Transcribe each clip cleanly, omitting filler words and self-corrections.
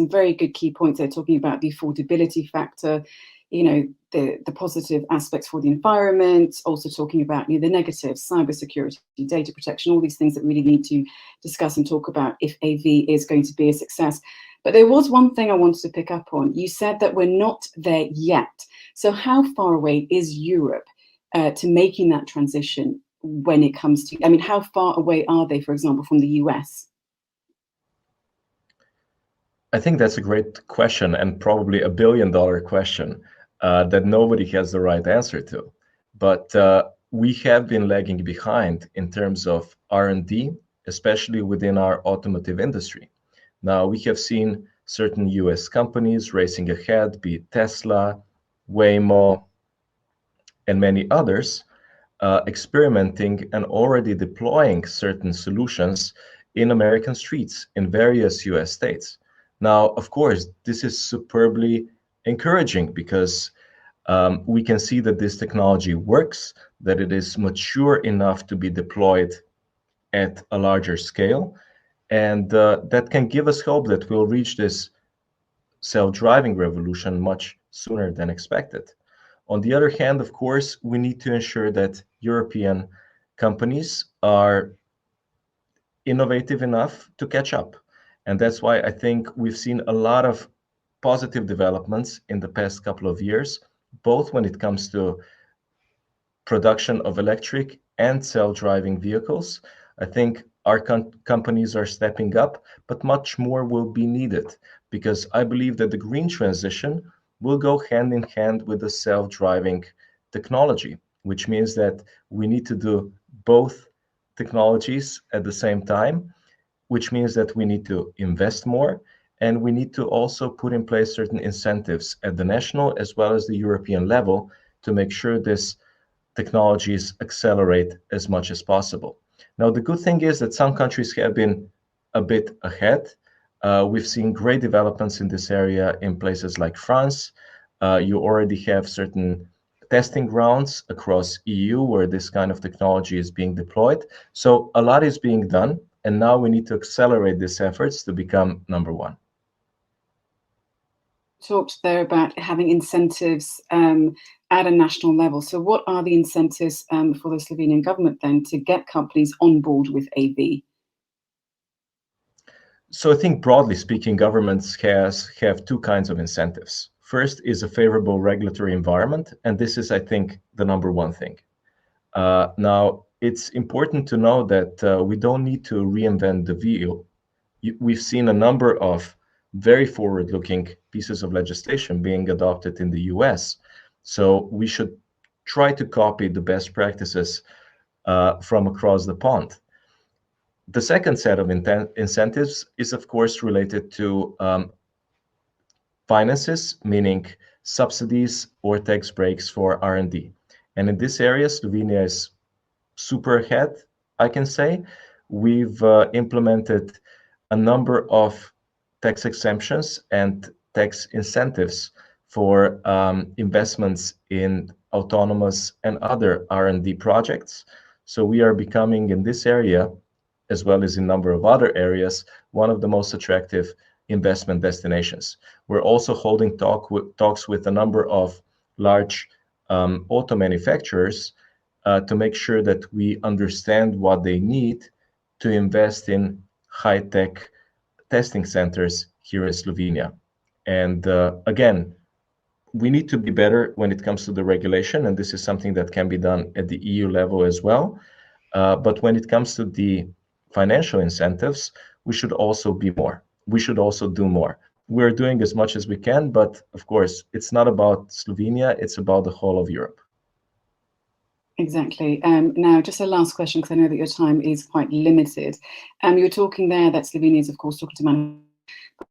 some very good key points there, talking about the affordability factor, you know, the positive aspects for the environment, also talking about, you know, the negatives, cybersecurity, data protection, all these things that we really need to discuss and talk about if AV is going to be a success. But there was one thing I wanted to pick up on. You said that we're not there yet. So how far away is Europe to making that transition when it comes to, I mean, how far away are they, for example, from the US? I think that's a great question, and probably $1 billion question that nobody has the right answer to. But we have been lagging behind in terms of R&D, especially within our automotive industry. Now, we have seen certain US companies racing ahead, be it Tesla, Waymo, and many others, experimenting and already deploying certain solutions in American streets in various US states. Now, of course, this is superbly encouraging because we can see that this technology works, that it is mature enough to be deployed at a larger scale, and that can give us hope that we'll reach this self-driving revolution much sooner than expected. On the other hand, of course, we need to ensure that European companies are innovative enough to catch up. And that's why I think we've seen a lot of positive developments in the past couple of years, both when it comes to production of electric and self-driving vehicles. I think our companies are stepping up, but much more will be needed, because I believe that the green transition will go hand in hand with the self-driving technology, which means that we need to do both technologies at the same time, which means that we need to invest more, and we need to also put in place certain incentives at the national as well as the European level to make sure this technologies accelerate as much as possible. Now, the good thing is that some countries have been a bit ahead. We've seen great developments in this area in places like France. You already have certain testing grounds across EU where this kind of technology is being deployed. So a lot is being done, and now we need to accelerate these efforts to become number one. Talked there about having incentives at a national level. So what are the incentives for the Slovenian government then to get companies on board with AV? So I think broadly speaking, governments have two kinds of incentives. First is a favorable regulatory environment, and this is, I think, the number one thing. Now, it's important to know that we don't need to reinvent the wheel. We've seen a number of very forward-looking pieces of legislation being adopted in the US. So we should try to copy the best practices from across the pond. The second set of incentives is, of course, related to finances, meaning subsidies or tax breaks for R&D. And in this area, Slovenia is super ahead, I can say. We've implemented a number of tax exemptions and tax incentives for investments in autonomous and other R&D projects. So we are becoming, in this area, as well as in a number of other areas, one of the most attractive investment destinations. We're also holding talks with a number of large auto manufacturers to make sure that we understand what they need to invest in high-tech testing centers here in Slovenia. And again, we need to be better when it comes to the regulation, and this is something that can be done at the EU level as well. But when it comes to the financial incentives, we should also be more. We should also do more. We're doing as much as we can, but of course, it's not about Slovenia, it's about the whole of Europe. Exactly. Now, just a last question, because I know that your time is quite limited. You were talking there that Slovenia is, of course, talking to manufacturers.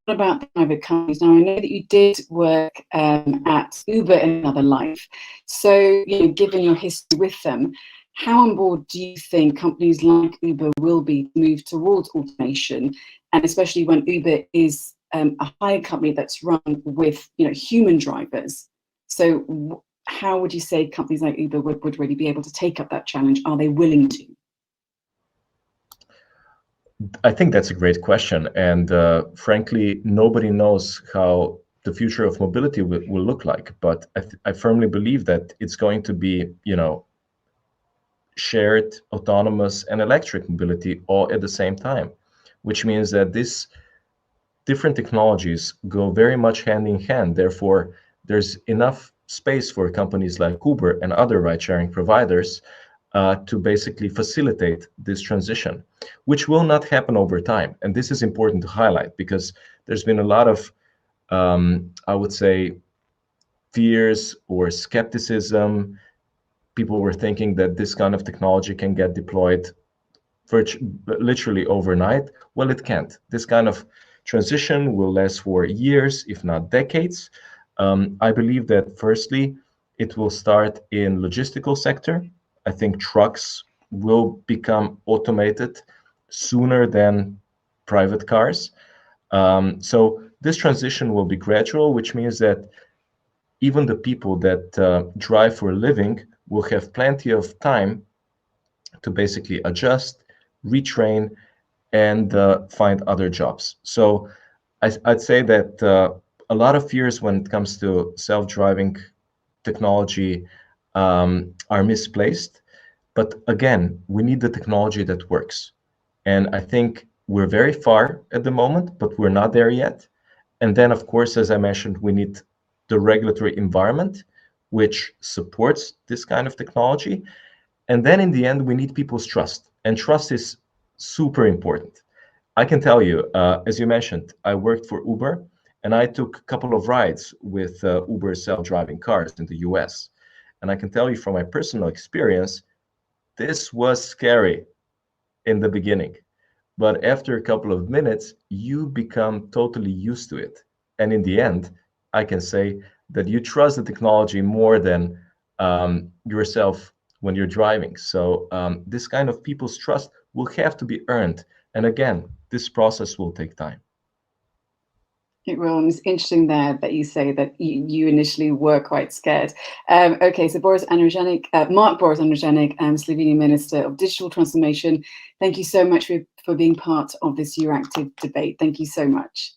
What about the private companies? Now, I know that you did work at Uber in another life. So, you know, given your history with them, how on board do you think companies like Uber will be to move towards automation, and especially when Uber is a hire company that's run with, you know, human drivers? So how would you say companies like Uber would really be able to take up that challenge? Are they willing to? I think that's a great question. And frankly, nobody knows how the future of mobility will look like. But I firmly believe that it's going to be, shared, autonomous, and electric mobility all at the same time, which means that these different technologies go very much hand in hand. Therefore, there's enough space for companies like Uber and other ride-sharing providers to basically facilitate this transition, which will not happen over time. And this is important to highlight because there's been a lot of, I would say, fears or skepticism. People were thinking that this kind of technology can get deployed literally overnight. Well, it can't. This kind of transition will last for years, if not decades. I believe that firstly, it will start in logistical sector. I think trucks will become automated sooner than private cars. So this transition will be gradual, which means that even the people that drive for a living will have plenty of time to basically adjust, retrain, and find other jobs. So I'd say that a lot of fears when it comes to self-driving technology are misplaced. But again, we need the technology that works. And I think we're very far at the moment, but we're not there yet. And then, of course, as I mentioned, we need the regulatory environment which supports this kind of technology. And then in the end, we need people's trust. And trust is super important. I can tell you, as you mentioned, I worked for Uber, and I took a couple of rides with Uber self-driving cars in the US. And I can tell you from my personal experience, this was scary in the beginning. But after a couple of minutes, you become totally used to it. And in the end, I can say that you trust the technology more than yourself when you're driving. So this kind of people's trust will have to be earned. And again, this process will take time. It will. And it's interesting there that you say that you initially were quite scared. Okay, so Mark Boris Andrijanič, Slovenian Minister of Digital Transformation, thank you so much for being part of this Euractiv debate. Thank you so much.